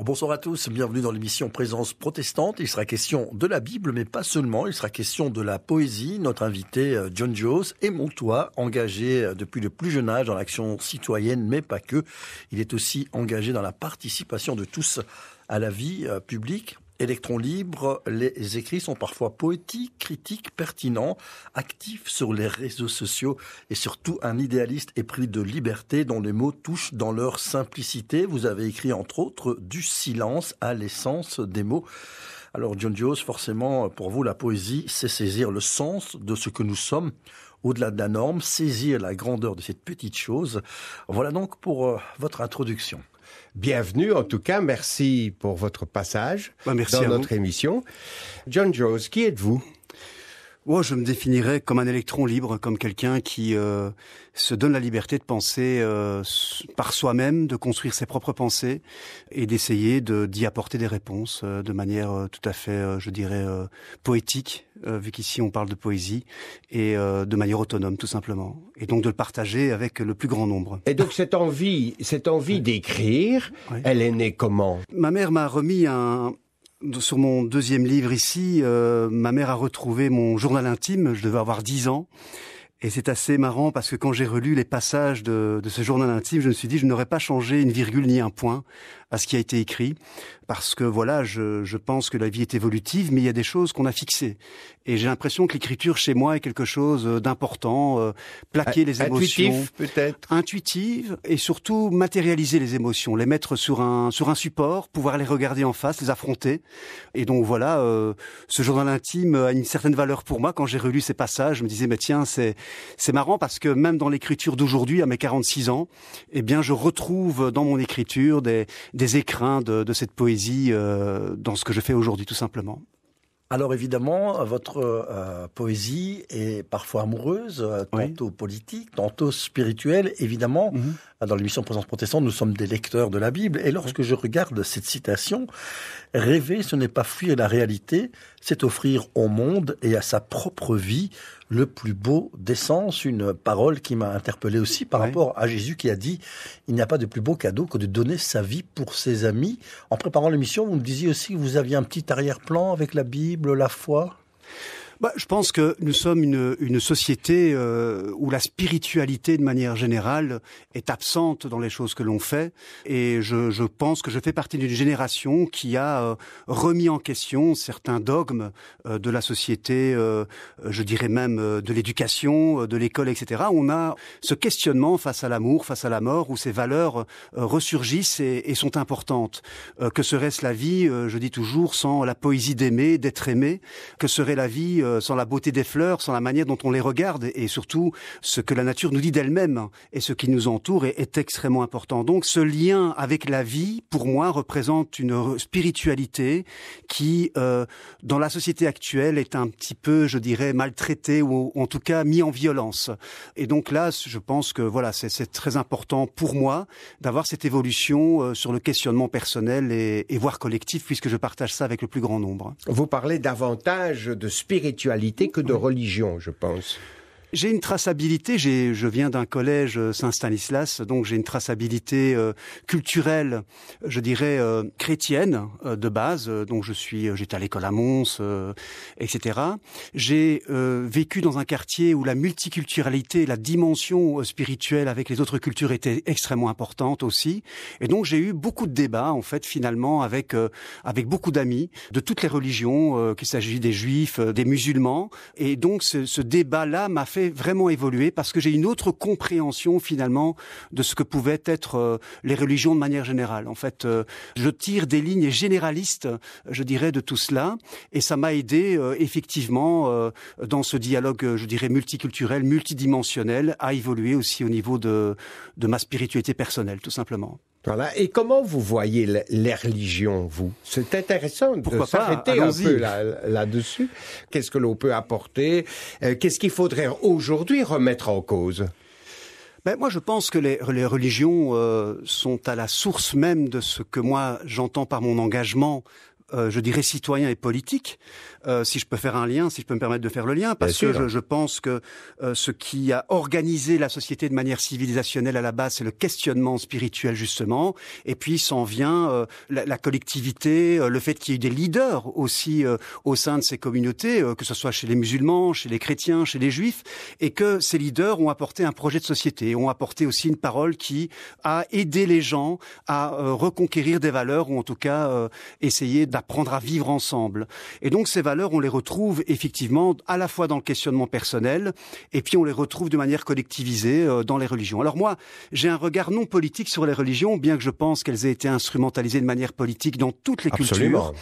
Bonsoir à tous, bienvenue dans l'émission Présence protestante. Il sera question de la Bible, mais pas seulement. Il sera question de la poésie. Notre invité, John Joos, est montois, engagé depuis le plus jeune âge dans l'action citoyenne, mais pas que. Il est aussi engagé dans la participation de tous à la vie publique. Électron libre, les écrits sont parfois poétiques, critiques, pertinents, actifs sur les réseaux sociaux et surtout un idéaliste épris de liberté dont les mots touchent dans leur simplicité. Vous avez écrit entre autres du silence à l'essence des mots. Alors John Joos, forcément pour vous la poésie c'est saisir le sens de ce que nous sommes au-delà de la norme, saisir la grandeur de cette petite chose. Voilà donc pour votre introduction. Bienvenue, en tout cas, merci pour votre passage merci dans notre émission. John Joos, qui êtes-vous ? Je me définirais comme un électron libre, comme quelqu'un qui se donne la liberté de penser par soi-même, de construire ses propres pensées et d'essayer d'y apporter des réponses de manière tout à fait, je dirais, poétique, vu qu'ici on parle de poésie, et de manière autonome tout simplement. Et donc de le partager avec le plus grand nombre. Et donc cette envie d'écrire, elle est née comment ? Ma mère m'a remis sur mon deuxième livre ici, ma mère a retrouvé mon journal intime, je devais avoir 10 ans. Et c'est assez marrant parce que quand j'ai relu les passages de ce journal intime, je me suis dit je n'aurais pas changé une virgule ni un point à ce qui a été écrit. Parce que voilà, je pense que la vie est évolutive, mais il y a des choses qu'on a fixées. Et j'ai l'impression que l'écriture chez moi est quelque chose d'important, plaquer les émotions. Intuitif peut-être. Intuitive et surtout matérialiser les émotions, les mettre sur un support, pouvoir les regarder en face, les affronter. Et donc voilà, ce journal intime a une certaine valeur pour moi. Quand j'ai relu ces passages, je me disais mais tiens, c'est marrant parce que même dans l'écriture d'aujourd'hui, à mes 46 ans, eh bien je retrouve dans mon écriture des écrins de cette poésie dans ce que je fais aujourd'hui tout simplement. Alors évidemment, votre poésie est parfois amoureuse, tantôt politique, tantôt spirituelle. Évidemment, dans l'émission Présence protestante, nous sommes des lecteurs de la Bible. Et lorsque je regarde cette citation, rêver, ce n'est pas fuir la réalité, c'est offrir au monde et à sa propre vie le plus beau des sens. Une parole qui m'a interpellé aussi par rapport à Jésus qui a dit « Il n'y a pas de plus beau cadeau que de donner sa vie pour ses amis ». En préparant l'émission, vous me disiez aussi que vous aviez un petit arrière-plan avec la Bible, la foi. Je pense que nous sommes une société où la spiritualité, de manière générale, est absente dans les choses que l'on fait. Et je pense que je fais partie d'une génération qui a remis en question certains dogmes de la société, je dirais même de l'éducation, de l'école, etc. On a ce questionnement face à l'amour, face à la mort, où ces valeurs ressurgissent et sont importantes. Que serait-ce la vie, je dis toujours, sans la poésie d'aimer, d'être aimé ? Que serait la vie sans la beauté des fleurs, sans la manière dont on les regarde et surtout ce que la nature nous dit d'elle-même et ce qui nous entoure est extrêmement important. Donc ce lien avec la vie, pour moi, représente une spiritualité qui, dans la société actuelle, est un petit peu, je dirais, maltraitée ou en tout cas mis en violence. Et donc là, je pense que voilà, c'est très important pour moi d'avoir cette évolution sur le questionnement personnel et voire collectif, puisque je partage ça avec le plus grand nombre. Vous parlez davantage de spiritualité que de religion, je pense. J'ai une traçabilité, je viens d'un collège Saint-Stanislas, donc j'ai une traçabilité culturelle, je dirais chrétienne de base, donc j'étais à l'école à Mons, etc. J'ai vécu dans un quartier où la multiculturalité, la dimension spirituelle avec les autres cultures était extrêmement importante aussi, et donc j'ai eu beaucoup de débats en fait finalement avec beaucoup d'amis de toutes les religions, qu'il s'agisse des juifs, des musulmans, et donc ce débat-là m'a fait vraiment évoluer parce que j'ai une autre compréhension finalement de ce que pouvaient être les religions de manière générale. En fait, je tire des lignes généralistes, je dirais, de tout cela et ça m'a aidé effectivement dans ce dialogue, je dirais, multiculturel, multidimensionnel à évoluer aussi au niveau de ma spiritualité personnelle, tout simplement. Voilà. Et comment vous voyez les religions, vous ? C'est intéressant de s'arrêter un peu là-dessus. Qu'est-ce que l'on peut apporter ? Qu'est-ce qu'il faudrait aujourd'hui remettre en cause ? Moi, je pense que les religions sont à la source même de ce que moi j'entends par mon engagement je dirais citoyen et politique, si je peux faire un lien, si je peux me permettre de faire le lien, parce que je pense que ce qui a organisé la société de manière civilisationnelle à la base, c'est le questionnement spirituel justement, et puis s'en vient la collectivité, le fait qu'il y ait des leaders aussi au sein de ces communautés, que ce soit chez les musulmans, chez les chrétiens, chez les juifs, et que ces leaders ont apporté un projet de société, ont apporté aussi une parole qui a aidé les gens à reconquérir des valeurs, ou en tout cas essayer d'apprendre à vivre ensemble. Et donc ces valeurs, on les retrouve effectivement à la fois dans le questionnement personnel, et puis on les retrouve de manière collectivisée dans les religions. Alors moi, j'ai un regard non politique sur les religions, bien que je pense qu'elles aient été instrumentalisées de manière politique dans toutes les cultures,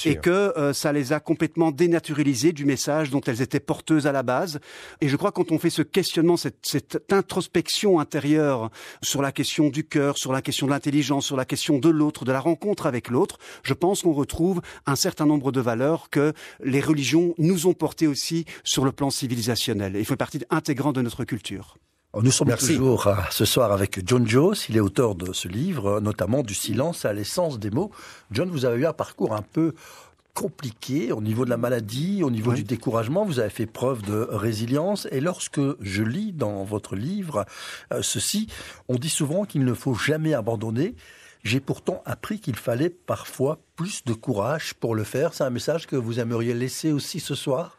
et que ça les a complètement dénaturalisées du message dont elles étaient porteuses à la base. Et je crois que quand on fait ce questionnement, cette introspection intérieure sur la question du cœur, sur la question de l'intelligence, sur la question de l'autre, de la rencontre avec l'autre, je pense qu'on retrouve un certain nombre de valeurs que les religions nous ont portées aussi sur le plan civilisationnel. Il fait partie intégrante de notre culture. Nous sommes toujours ce soir avec John Joos. Il est auteur de ce livre, notamment du silence à l'essence des mots. John, vous avez eu un parcours un peu compliqué au niveau de la maladie, au niveau du découragement. Vous avez fait preuve de résilience. Et lorsque je lis dans votre livre ceci, on dit souvent qu'il ne faut jamais abandonner. J'ai pourtant appris qu'il fallait parfois plus de courage pour le faire. C'est un message que vous aimeriez laisser aussi ce soir ?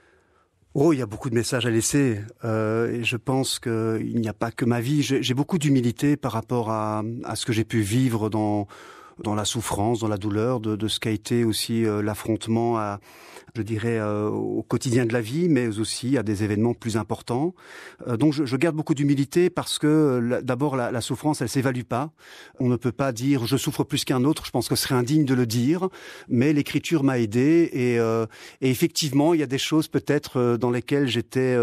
Oh, il y a beaucoup de messages à laisser. Et je pense qu'il n'y a pas que ma vie. J'ai beaucoup d'humilité par rapport à ce que j'ai pu vivre dans la souffrance, dans la douleur, de ce qu'a été aussi l'affrontement je dirais, au quotidien de la vie, mais aussi à des événements plus importants. Donc je garde beaucoup d'humilité parce que d'abord la souffrance, elle s'évalue pas. On ne peut pas dire je souffre plus qu'un autre. Je pense que ce serait indigne de le dire, mais l'écriture m'a aidé et effectivement il y a des choses peut-être dans lesquelles j'étais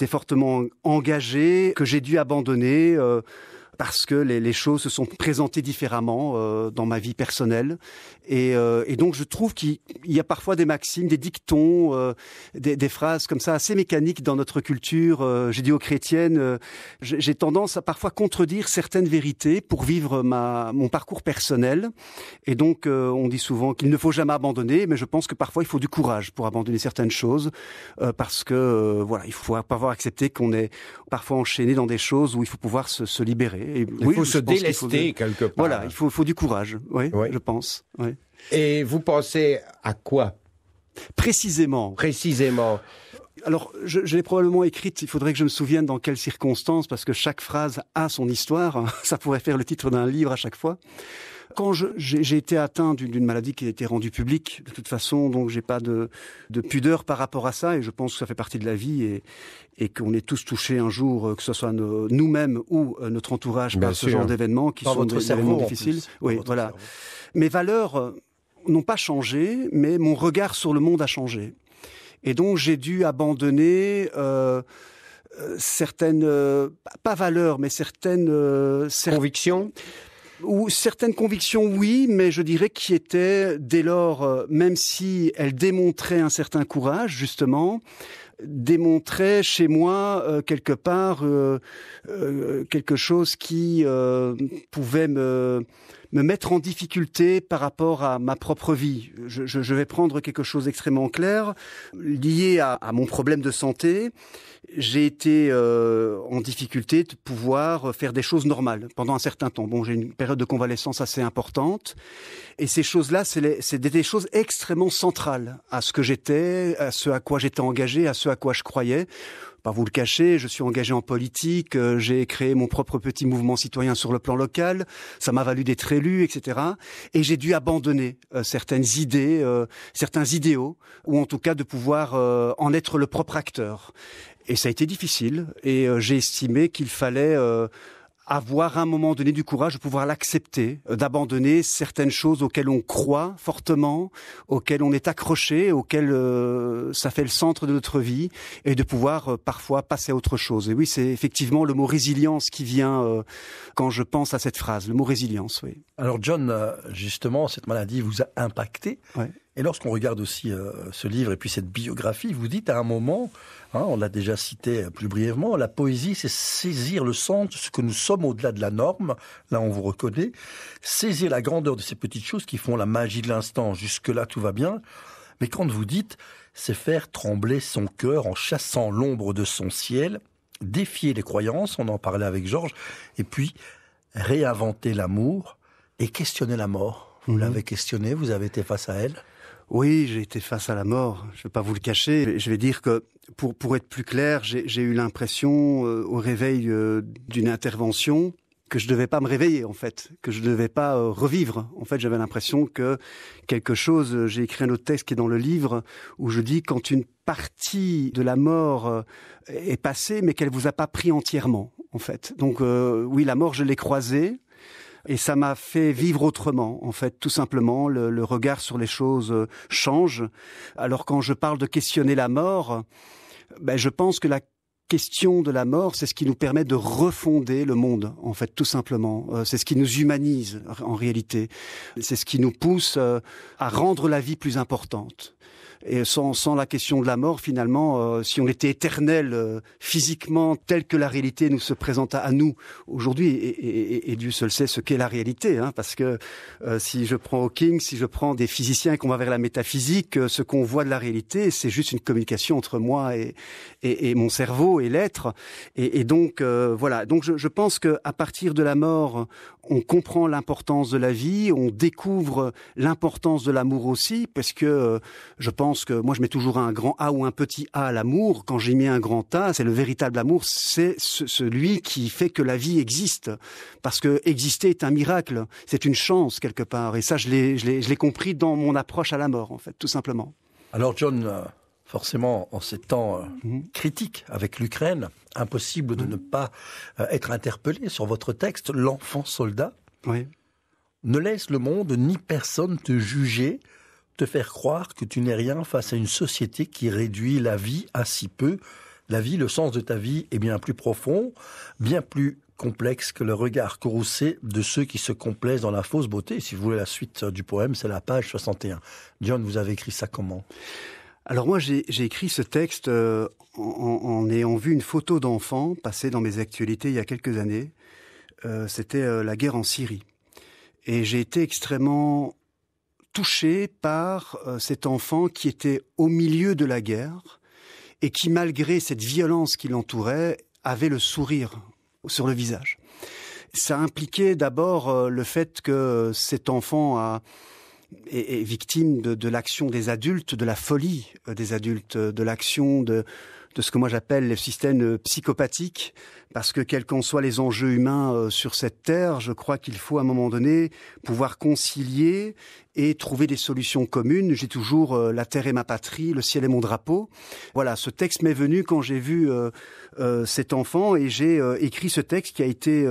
fortement engagé, que j'ai dû abandonner. Parce que les choses se sont présentées différemment dans ma vie personnelle. Et donc je trouve qu'il y a parfois des maximes, des dictons, des phrases comme ça assez mécaniques dans notre culture judéo-chrétienne. J'ai tendance à parfois contredire certaines vérités pour vivre mon parcours personnel. Et donc on dit souvent qu'il ne faut jamais abandonner, mais je pense que parfois il faut du courage pour abandonner certaines choses, parce que voilà, il faut parfois accepter qu'on est parfois enchaîné dans des choses où il faut pouvoir se libérer. Il faut se délester quelque part. Voilà, il faut du courage, oui. Je pense. Oui. Et vous pensez à quoi ? Précisément. Alors, je l'ai probablement écrite, il faudrait que je me souvienne dans quelles circonstances, parce que chaque phrase a son histoire. Ça pourrait faire le titre d'un livre à chaque fois. Quand j'ai été atteint d'une maladie qui a été rendue publique, de toute façon, donc j'ai pas de pudeur par rapport à ça, et je pense que ça fait partie de la vie, et qu'on est tous touchés un jour, que ce soit nous-mêmes ou notre entourage, par ce genre d'événements qui sont des événements difficiles. Oui, voilà. Cerveau. Mes valeurs n'ont pas changé, mais mon regard sur le monde a changé. Et donc j'ai dû abandonner certaines, pas valeurs, mais certaines convictions. Ou certaines convictions, oui, mais je dirais qui étaient, dès lors, même si elles démontraient un certain courage, justement, démontraient chez moi, quelque part, quelque chose qui pouvait me mettre en difficulté par rapport à ma propre vie. Je vais prendre quelque chose d'extrêmement clair, lié à mon problème de santé. J'ai été en difficulté de pouvoir faire des choses normales pendant un certain temps. Bon, j'ai une période de convalescence assez importante. Et ces choses-là, c'est des choses extrêmement centrales à ce que j'étais, à ce à quoi j'étais engagé, à ce à quoi je croyais. Pas vous le cacher, je suis engagé en politique, j'ai créé mon propre petit mouvement citoyen sur le plan local, ça m'a valu d'être élu, etc. Et j'ai dû abandonner certaines idées, certains idéaux, ou en tout cas de pouvoir en être le propre acteur. Et ça a été difficile, et j'ai estimé qu'il fallait avoir à un moment donné du courage de pouvoir l'accepter, d'abandonner certaines choses auxquelles on croit fortement, auxquelles on est accroché, auxquelles ça fait le centre de notre vie, et de pouvoir parfois passer à autre chose. Et oui, c'est effectivement le mot résilience qui vient quand je pense à cette phrase, le mot résilience, oui. Alors John, justement, cette maladie vous a impacté. Ouais. Et lorsqu'on regarde aussi ce livre et puis cette biographie, vous dites à un moment, on l'a déjà cité plus brièvement, la poésie, c'est saisir le sens de ce que nous sommes au-delà de la norme. Là, on vous reconnaît. Saisir la grandeur de ces petites choses qui font la magie de l'instant. Jusque-là, tout va bien. Mais quand vous dites, c'est faire trembler son cœur en chassant l'ombre de son ciel, défier les croyances, on en parlait avec Georges, et puis réinventer l'amour et questionner la mort. Vous l'avez questionné, vous avez été face à elle? Oui, j'ai été face à la mort, je ne vais pas vous le cacher. Je vais dire que, pour être plus clair, j'ai eu l'impression, au réveil d'une intervention, que je ne devais pas me réveiller, en fait, que je ne devais pas revivre. En fait, j'avais l'impression que quelque chose... J'ai écrit un autre texte qui est dans le livre, où je dis quand une partie de la mort est passée, mais qu'elle vous a pas pris entièrement, en fait. Donc, oui, la mort, je l'ai croisée. Et ça m'a fait vivre autrement, en fait, tout simplement. Le regard sur les choses change. Alors quand je parle de questionner la mort, je pense que la question de la mort, c'est ce qui nous permet de refonder le monde, en fait, tout simplement. C'est ce qui nous humanise, en réalité. C'est ce qui nous pousse à rendre la vie plus importante. Et sans la question de la mort, finalement, si on était éternel physiquement, tel que la réalité nous se présente à nous aujourd'hui, et Dieu seul sait ce qu'est la réalité, parce que si je prends Hawking, si je prends des physiciens et qu'on va vers la métaphysique, ce qu'on voit de la réalité, c'est juste une communication entre moi et mon cerveau et l'être. Et donc, voilà. Donc, je pense qu'à partir de la mort, on comprend l'importance de la vie, on découvre l'importance de l'amour aussi, parce que je pense que moi je mets toujours un grand A ou un petit A à l'amour. Quand j'ai mis un grand A, c'est le véritable amour, c'est celui qui fait que la vie existe. Parce que exister est un miracle, c'est une chance quelque part. Et ça, je l'ai compris dans mon approche à la mort, en fait, tout simplement. Alors John, forcément, en ces temps critiques avec l'Ukraine, impossible de ne pas être interpellé sur votre texte, l'enfant soldat. Oui. Ne laisse le monde ni personne te juger, te faire croire que tu n'es rien face à une société qui réduit la vie à si peu. La vie, le sens de ta vie est bien plus profond, bien plus complexe que le regard courroucé de ceux qui se complaisent dans la fausse beauté. Si vous voulez la suite du poème, c'est la page 61. John, vous avez écrit ça comment ? Alors moi, j'ai écrit ce texte en ayant vu une photo d'enfant passer dans mes actualités il y a quelques années. C'était la guerre en Syrie. Et j'ai été extrêmement touché par cet enfant qui était au milieu de la guerre et qui, malgré cette violence qui l'entourait, avait le sourire sur le visage. Ça impliquait d'abord le fait que cet enfant est victime de l'action des adultes, de la folie des adultes, de l'action de ce que moi j'appelle le système psychopathique, parce que quels qu'en soient les enjeux humains sur cette terre, je crois qu'il faut à un moment donné pouvoir concilier et trouver des solutions communes. J'ai toujours la terre est ma patrie, le ciel est mon drapeau. Voilà, ce texte m'est venu quand j'ai vu cet enfant et j'ai écrit ce texte qui a été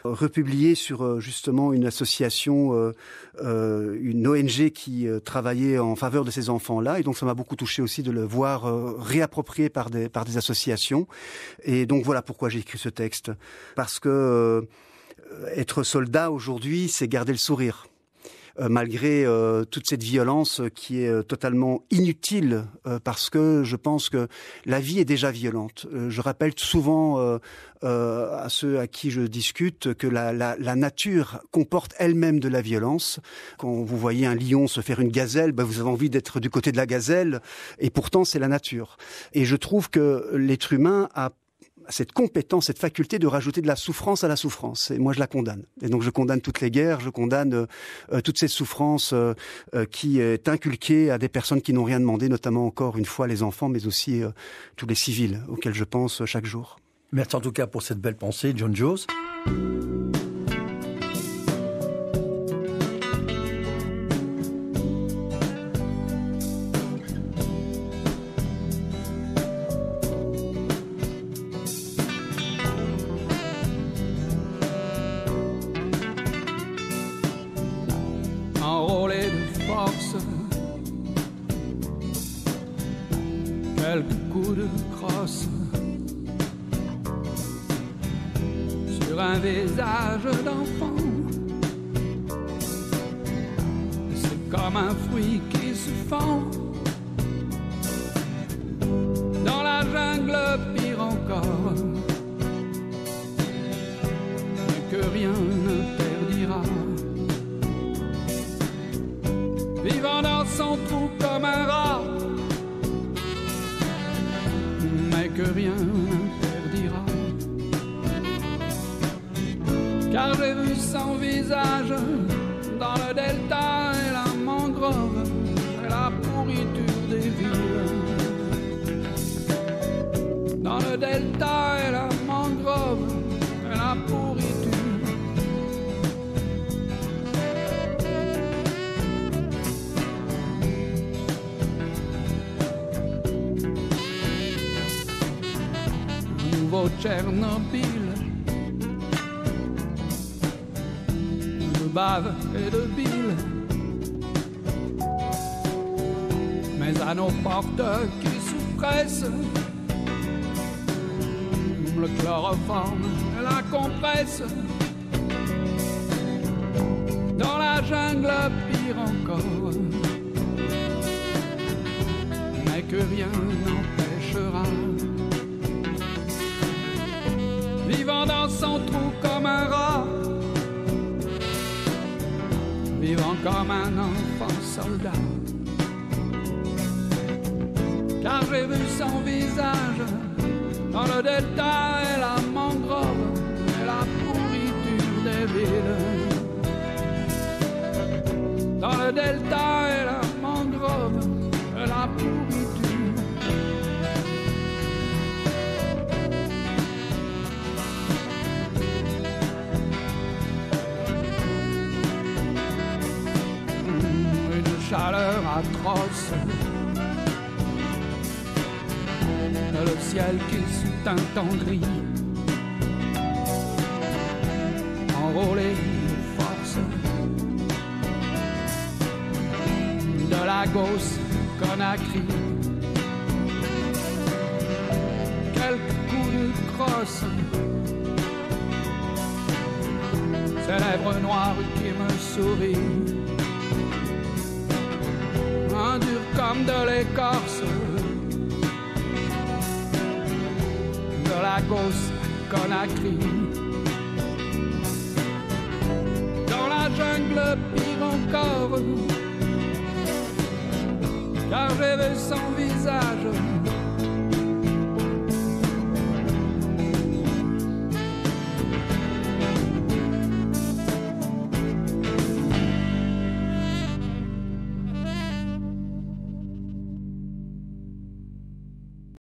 republié sur justement une association, une ONG qui travaillait en faveur de ces enfants-là. Et donc ça m'a beaucoup touché aussi de le voir réapproprié par des associations. Et donc voilà pourquoi j'ai écrit ce texte. Parce que être soldat aujourd'hui, c'est garder le sourire. Malgré toute cette violence qui est totalement inutile, parce que je pense que la vie est déjà violente. Je rappelle souvent à ceux à qui je discute que la nature comporte elle-même de la violence. Quand vous voyez un lion se faire une gazelle, vous avez envie d'être du côté de la gazelle, et pourtant c'est la nature. Et je trouve que l'être humain a cette compétence, cette faculté de rajouter de la souffrance à la souffrance. Et moi, je la condamne. Et donc, je condamne toutes les guerres, je condamne toute cette souffrance qui est inculquée à des personnes qui n'ont rien demandé, notamment encore une fois les enfants, mais aussi tous les civils auxquels je pense chaque jour. Merci en tout cas pour cette belle pensée, John Joes. Quelques coups de crosse sur un visage d'enfant. C'est comme un fruit qui se fend. Dans la jungle, pire encore, mais que rien n'interdira. Vivant dans son trou comme un rat, mais que rien n'interdira. Car j'ai vu son visage dans le delta et la mangrove et la pourriture des villes. Dans le delta et la mangrove et la pourriture. Un nouveau Tchernobyl de bave et de bile, mais à nos portes qui se pressent, le chloroforme et la compresse. Dans la jungle, pire encore, mais que rien n'empêchera. Vivant dans son trou comme un rat, vivant comme un enfant soldat. Car j'ai vu son visage dans le delta et la mangrove et la pourriture des villes. Dans le delta et la mangrove et la pourriture. Une chaleur atroce, le ciel qui se teint en gris, enrôlé de force, de la Gausse Conakry. Quelques coups de crosse, ses lèvres noires qui me sourient, un dur comme de l'écorce de la Gausse Conakry. Dans la jungle, pire encore, car j'ai vu son visage